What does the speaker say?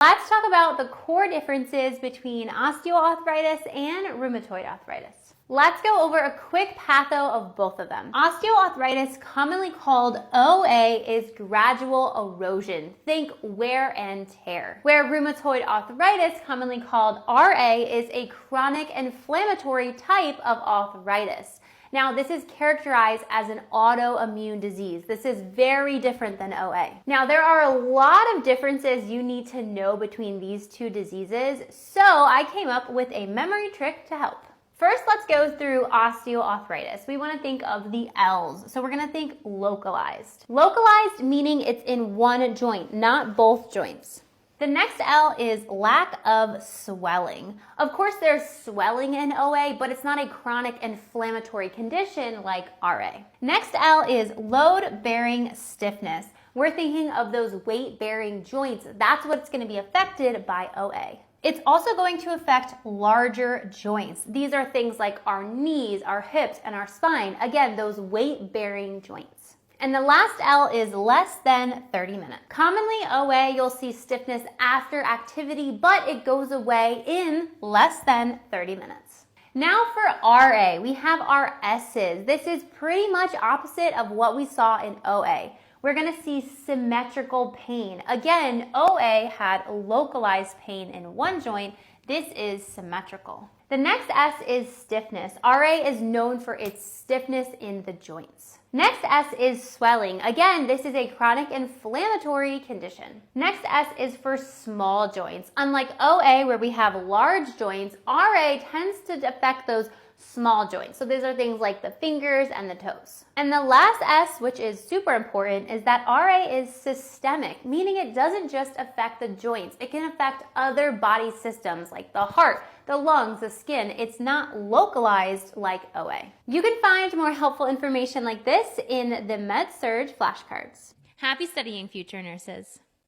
Let's talk about the core differences between osteoarthritis and rheumatoid arthritis. Let's go over a quick patho of both of them. Osteoarthritis, commonly called OA, is gradual erosion. Think wear and tear. Where rheumatoid arthritis, commonly called RA, is a chronic inflammatory type of arthritis. Now, this is characterized as an autoimmune disease. This is very different than OA. Now, there are a lot of differences you need to know between these two diseases, so I came up with a memory trick to help. First, let's go through osteoarthritis. We want to think of the L's, so we're going to think localized. Localized meaning it's in one joint, not both joints. The next L is lack of swelling. Of course, there's swelling in OA, but it's not a chronic inflammatory condition like RA. Next L is load-bearing stiffness. We're thinking of those weight-bearing joints. That's what's going to be affected by OA. It's also going to affect larger joints. These are things like our knees, our hips, and our spine. Again, those weight-bearing joints. And the last L is less than 30 minutes. Commonly, OA, you'll see stiffness after activity, but it goes away in less than 30 minutes. Now for RA, we have our S's. This is pretty much opposite of what we saw in OA. We're gonna see symmetrical pain. Again, OA had localized pain in one joint. This is symmetrical. The next S is stiffness. RA is known for its stiffness in the joints. Next S is swelling. Again, this is a chronic inflammatory condition. Next S is for small joints. Unlike OA, where we have large joints, RA tends to affect those small joints. So these are things like the fingers and the toes. And the last S, which is super important, is that RA is systemic, meaning it doesn't just affect the joints. It can affect other body systems like the heart, the lungs, the skin. It's not localized like OA. You can find more helpful information like this in the MedSurge flashcards. Happy studying, future nurses.